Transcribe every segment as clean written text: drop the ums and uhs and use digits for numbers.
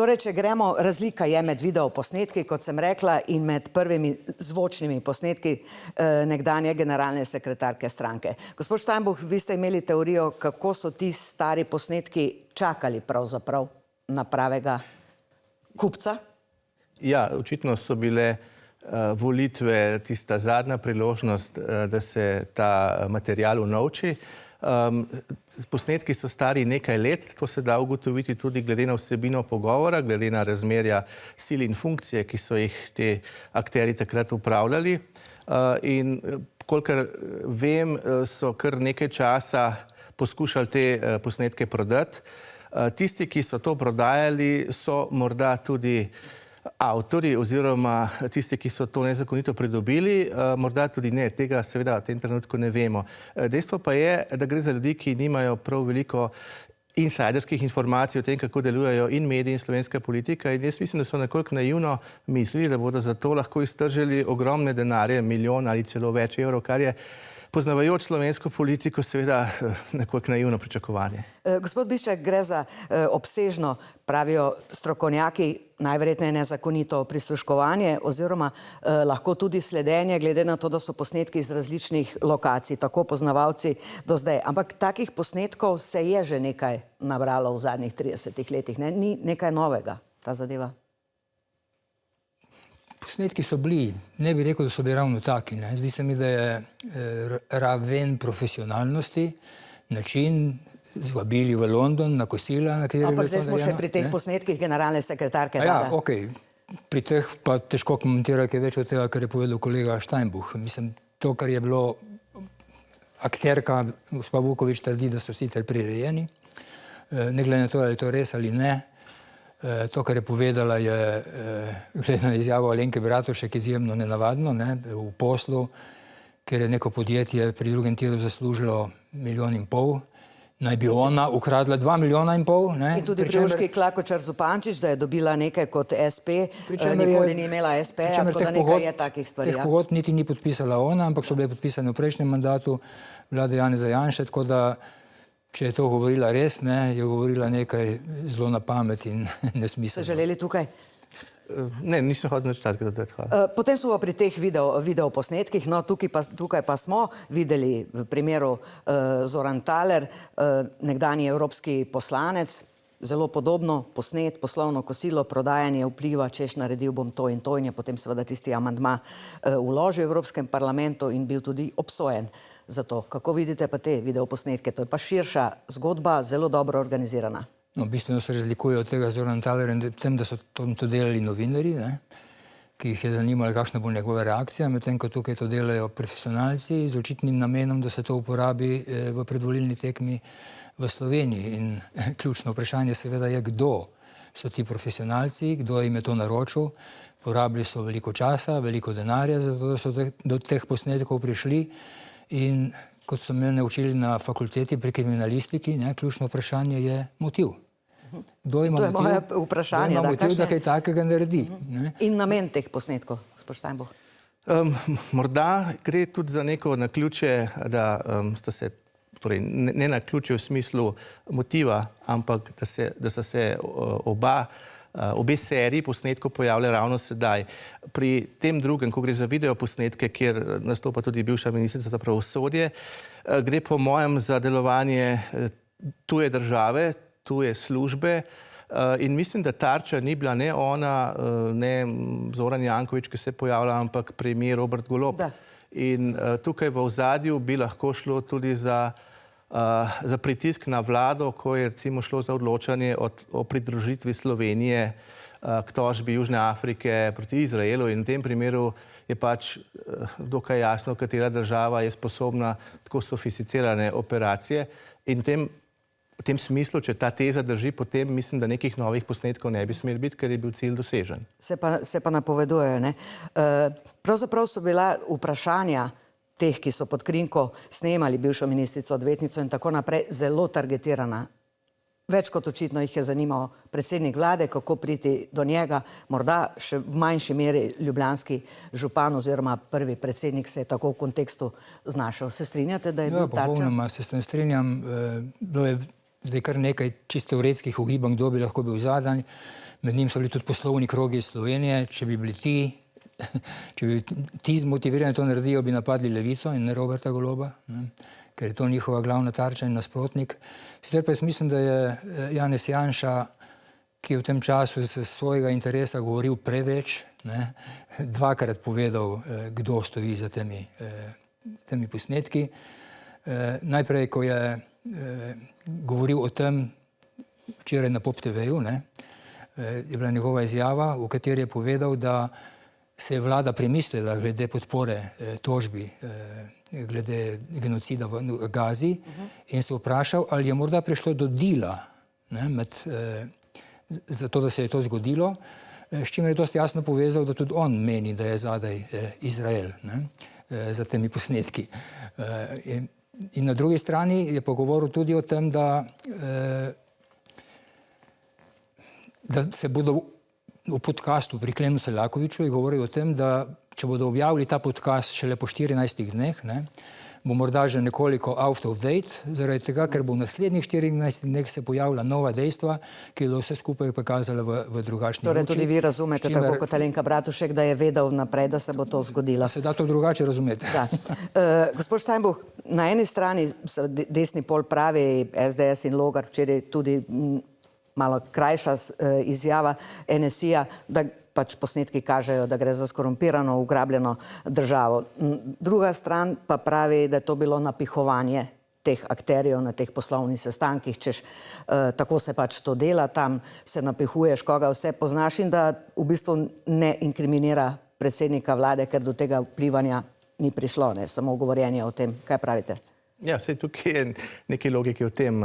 Torej, če gremo, razlika je med videoposnetki, kot sem rekla, in med prvimi zvočnimi posnetki nekdanje generalne sekretarke stranke. Gospod Steinbuch, vi ste imeli teorijo, kako so ti stari posnetki čakali pravzaprav na pravega kupca? Ja, očitno so bile volitve tista zadnja priložnost, da se ta material unovči. Posnetki so stari nekaj let, to se da ugotoviti tudi glede na vsebino pogovora, glede na razmerja sil in funkcije, ki so jih te akterji takrat upravljali. In kolikor vem, so kar nekaj časa poskušali te posnetke prodati. Tisti, ki so to prodajali, so morda tudi avtorji oziroma tisti, ki so to nezakonito pridobili, morda tudi ne, tega seveda v tem trenutku ne vemo. Dejstvo pa je, da gre za ljudi, ki nimajo prav veliko insajderskih informacij o tem, kako delujejo in mediji in slovenska politika, in jaz mislim, da so nekoliko naivno mislili, da bodo za to lahko iztržili ogromne denarje, milijon ali celo več evrov, kar je poznavajoč slovensko politiko seveda nekoliko naivno pričakovanje. Gospod Biščak, gre za obsežno, pravijo strokovnjaki, najverjetneje nezakonito prisluškovanje oziroma lahko tudi sledenje, glede na to, da so posnetki iz različnih lokacij, tako poznavalci do zdaj. Ampak takih posnetkov se je že nekaj nabralo v zadnjih 30 letih, ne? Ni nekaj novega ta zadeva. Posnetki so bili, ne bi rekel, da so bili ravno taki. Zdi se mi, da je raven profesionalnosti, način zvabili v London na kosila, na kateri je bilo to narejeno. Ampak zdaj smo še pri teh posnetkih generalne sekretarke. Ja, okej. Pri teh pa težko komentirati kaj več od tega, kar je povedal kolega Steinbuch. Mislim, to, kar je bilo akterka, gospa Vuković trdi, da so sicer prirejeni, ne glede na to, ali je to res ali ne. To, kar je povedala, je glede na izjavo Alenke Bratušek izjemno nenavadno v poslu, ker je neko podjetje pri drugem tiru zaslužilo 1,5 milijona, naj bi ona ukradla 2,5 milijona. In tudi pri Urški Klakočar Zupančič, da je dobila nekaj kot SP, nikoli ni imela SP-ja, tako da nekaj je takih stvari. Teh pogodb niti ni podpisala ona, ampak so bile podpisane v prejšnjem mandatu vlade Janeza Janše, tako da če je to govorila res, je govorila nekaj zelo na pamet in nesmiselno. Ste želeli tukaj? Ne, nisem hodil nič takega dodati, hvala. Potem smo pri teh videoposnetkih, no tukaj pa smo videli v primeru Zoran Thaler, nekdanji evropski poslanec, zelo podobno posnet, poslovno kosilo, prodajanje vpliva, češ naredil bom to in je potem seveda tisti amandma vložil v Evropskem parlamentu in bil tudi obsojen za to. Kako vidite pa te videoposnetke? To je pa širša zgodba, zelo dobro organizirana. No, bistveno se razlikuje od tega Zoran Thaler in tem, da so to delali novinarji, ki jih je zanimalo, kakšna bo njegova reakcija, medtem ko tukaj to delajo profesionalci z očitnim namenom, da se to uporabi v predvolilni tekmi v Sloveniji. In ključno vprašanje seveda je, kdo so ti profesionalci, kdo jim je to naročil. Porabili so veliko časa, veliko denarja, zato da so do teh posnetkov prišli. In kot so me naučili na fakulteti pri kriminalistiki, ključno vprašanje je motiv. Kdo ima motiv? To je moje vprašanje. Kdo ima motiv, da kaj takega naredi? In namen teh posnetkov, gospod Steinbuch? Morda gre tudi za neko naključje, da sta se, torej ne naključje v smislu motiva, ampak da sta se obe seriji posnetkov pojavlja ravno sedaj. Pri tem drugem, ko gre za videoposnetke, kjer nastopa tudi bivša ministrica za pravosodje, gre po mojem za delovanje tuje države, tuje službe in mislim, da tarča ni bila ne ona, ne Zoran Janković, ki se je pojavila, ampak premier Robert Golob. In tukaj v ozadju bi lahko šlo tudi za pritisk na vlado, ko je recimo šlo za odločanje o pridružitvi Slovenije k tožbi Južne Afrike proti Izraelu in v tem primeru je pač dokaj jasno, katera država je sposobna tako sofisticirane operacije in v tem smislu, če ta teza drži, potem mislim, da nekih novih posnetkov ne bi smeli biti, ker je bil cilj dosežen. Se pa napovedujejo, ne? Pravzaprav so bila vprašanja teh, ki so pod krinko snemali bivšo ministrico, odvetnico in tako naprej, zelo targetirana. Več kot očitno jih je zanimal predsednik vlade, kako priti do njega, morda še v manjši meri ljubljanski župan oziroma prvi predsednik se je tako v kontekstu znašel. Se strinjate, da je bil tarča? Popolnoma se s tem strinjam. Bilo je zdaj kar nekaj čisto teoretskih ugibanj, kdo bi lahko bil zadaj. med njim so bili tudi poslovni krogi iz Slovenije. Če bi bili ti zmotivirani to naredijo, bi napadli Levico in ne Roberta Goloba, ne? Ker je to njihova glavna tarča in nasprotnik. Sicer pa jaz mislim, da je Janez Janša, ki je v tem času iz svojega interesa govoril preveč, ne, dvakrat povedal, kdo stoji za temi posnetki. Najprej, ko je govoril o tem včeraj na Pop TV-ju, je bila njegova izjava, v kateri je povedal, da se je vlada premislila glede podpore tožbi, glede genocida v Gazi in se vprašal, ali je morda prišlo do dila, ne, zato, da se je to zgodilo, s čimer je dosti jasno povezal, da tudi on meni, da je zadaj Izrael, ne, za temi posnetki. In na drugi strani je pogovoril tudi o tem, da se bodo v podcastu pri Klemnu Selakoviču je govoril o tem, da če bodo objavili ta podcast šele po 14 dneh, ne, bo morda že nekoliko out of date, zaradi tega, ker bo v naslednjih 14 dneh se pojavila nova dejstva, ki bodo vse skupaj pokazala v drugačni luči. Torej tudi vi razumete, tako kot Alenka Bratušek, da je vedel vnaprej, da se bo to zgodilo. Se da to drugače razumeti. Da. Gospod Steinbuch, na eni strani desni pol pravi, SDS in Logar, včeraj tudi malo krajša izjava NSI-ja, da pač posnetki kažejo, da gre za skorumpirano, ugrabljeno državo. Druga stran pa pravi, da je to bilo napihovanje teh akterjev na teh poslovnih sestankih, češ tako se pač to dela, tam se napihuješ, koga vse poznaš in da v bistvu ne inkriminira predsednika vlade, ker do tega vplivanja ni prišlo, ne, samo govorjenje o tem. Kaj pravite? Ja, vse tukaj je nekaj logike v tem.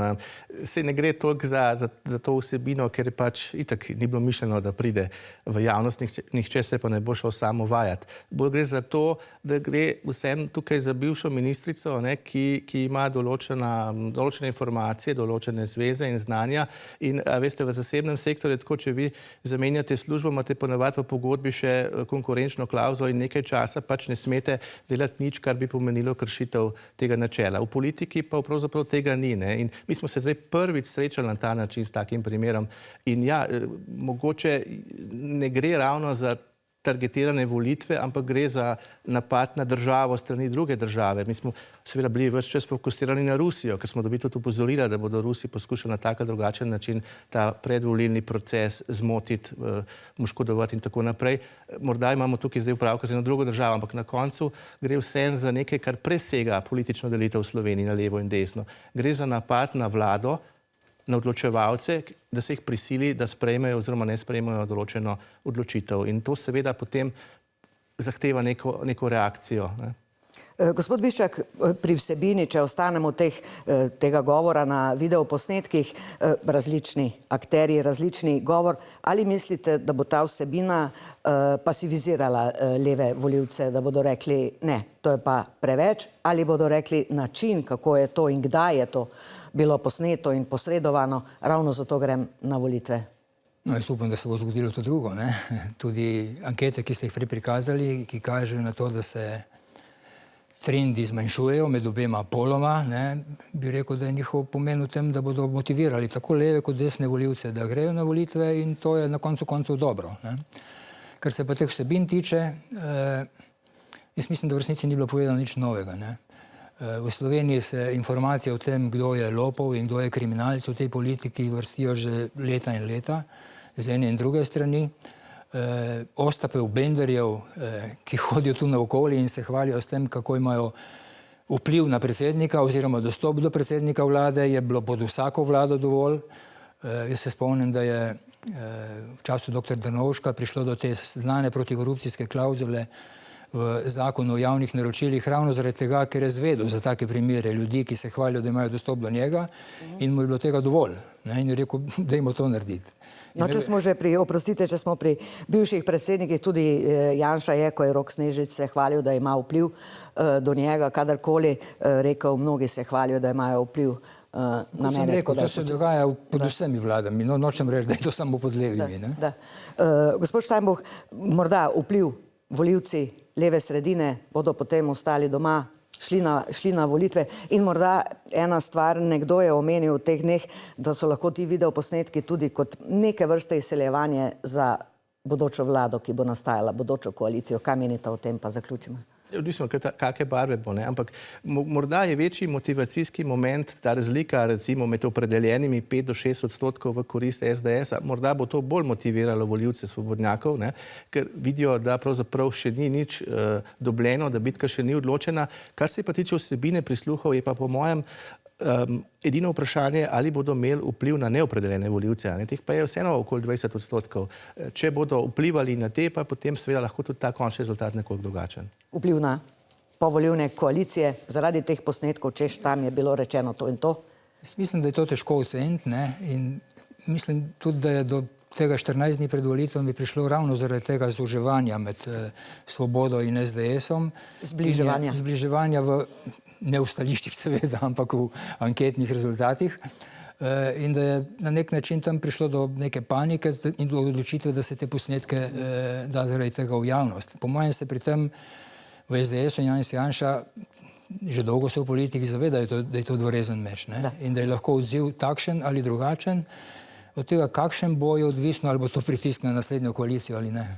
Se ne gre toliko za to vsebino, ker je pač itak ni bilo mišljeno, da pride v javnost, nihče se pa ne bo šel samo vajati. Bolj gre za to, da gre vsem tukaj za bivšo ministrico, ne, ki ima določene informacije, določene zveze in znanja. In veste, v zasebnem sektorju, tako če vi zamenjate službo, imate ponavadi v pogodbi še konkurenčno klavzulo in nekaj časa pač ne smete delati nič, kar bi pomenilo kršitev tega načela. V politiki pa pravzaprav tega ni, ne? In mi smo se zdaj prvič srečali na ta način s takim primerom. In ja, mogoče ne gre ravno za targetirane volitve, ampak gre za napad na državo strani druge države. Mi smo seveda bili ves čas fokusirani na Rusijo, ker smo dobili tudi opozorila, da bodo Rusi poskušali na tak ali drugačen način ta predvolilni proces zmotiti, mu škodovati in tako naprej. Morda imamo tukaj zdaj upravka z eno drugo državo, ampak na koncu gre vsem za nekaj, kar presega politično delitev v Sloveniji na levo in desno. Gre za napad na vlado, na odločevalce, da se jih prisili, da sprejmejo oziroma ne sprejmejo določeno odločitev. In to seveda potem zahteva neko reakcijo, ne? Gospod Biščak, pri vsebini, če ostanemo tega govora na videoposnetkih, različni akterji, različni govor, ali mislite, da bo ta vsebina pasivizirala leve volivce, da bodo rekli, ne, to je pa preveč, ali bodo rekli način, kako je to in kdaj je to bilo posneto in posredovano, ravno zato grem na volitve? No, jaz upam, da se bo zgodilo to drugo, ne. Tudi ankete, ki ste jih prikazali, ki kažejo na to, da se trendi zmanjšujejo med obema poloma, ne, bi rekel, da je njihov pomen v tem, da bodo motivirali tako leve kot desne volivce, da grejo na volitve in to je na koncu koncev dobro, ne. Kar se pa teh vsebin tiče, jaz mislim, da v resnici ni bilo povedano nič novega, ne. V Sloveniji se informacije o tem, kdo je lopov in kdo je kriminalec v tej politiki vrstijo že leta in leta, z ene in druge strani. Ostapev Benderjev, ki hodijo tu naokoli in se hvalijo s tem, kako imajo vpliv na predsednika oziroma dostop do predsednika vlade, je bilo pod vsako vlado dovolj. Jaz se spomnim, da je v času dr. Drnovška prišlo do te znane protikorupcijske klavzule v zakonu o javnih naročilih ravno zaradi tega, ker je zvedel za take primere ljudi, ki se hvalijo, da imajo dostop do njega in mu je bilo tega dovolj, ne, in je rekel, dajmo to narediti. No, če smo že oprostite, če smo pri bivših predsednikih, tudi Janša je, ko je Rok Snežič se hvalil, da ima vpliv do njega, kadarkoli rekel, mnogi se hvalijo, da imajo vpliv na mene. Rekel, to se dogaja pod vsemi vladami, no, nočem reči, da je to samo pod levimi, ne? Da. Gospod Steinbuch, morda vpliv volivci leve sredine bodo potem ostali doma, šli na volitve. In morda ena stvar, nekdo je omenil v teh dneh, da so lahko ti videoposnetki tudi kot neke vrste izseljevanje za bodočo vlado, ki bo nastajala, bodočo koalicijo. Kaj menite o tem, pa zaključimo? Odvisno, kakšne barve bo, ne? Ampak morda je večji motivacijski moment, ta razlika recimo med opredeljenimi 5 do 6% v korist SDS-a, morda bo to bolj motiviralo volivce svobodnjakov, ne? Ker vidijo, da pravzaprav še ni nič dobljeno, da bitka še ni odločena. Kar se pa tiče vsebine prisluhov, je pa po mojem edino vprašanje, ali bodo imeli vpliv na neopredeljene volivce. Teh pa je vseeno okoli 20%. Če bodo vplivali na te, pa potem seveda lahko tudi ta končni rezultat nekoliko drugačen. Vpliv na povoljivne koalicije zaradi teh posnetkov, češ tam je bilo rečeno to in to? Jaz mislim, da je to težko oceniti, ne, in mislim tudi, da je do tega 14 dni pred volitvami prišlo ravno zaradi tega zuževanja med Svobodo in SDS-om. Zbliževanja ne v stališčih seveda, ampak v anketnih rezultatih. In da je na nek način tam prišlo do neke panike in do odločitve, da se te posnetke da zaradi tega v javnost. Po mojem se pri tem v SDS-u in Janez Janša že dolgo se v politiki zavedajo, da je to dvorezen meč, ne? In da je lahko odziv takšen ali drugačen. Od tega, kakšen bo, je odvisno, ali bo to pritisk na naslednjo koalicijo ali ne.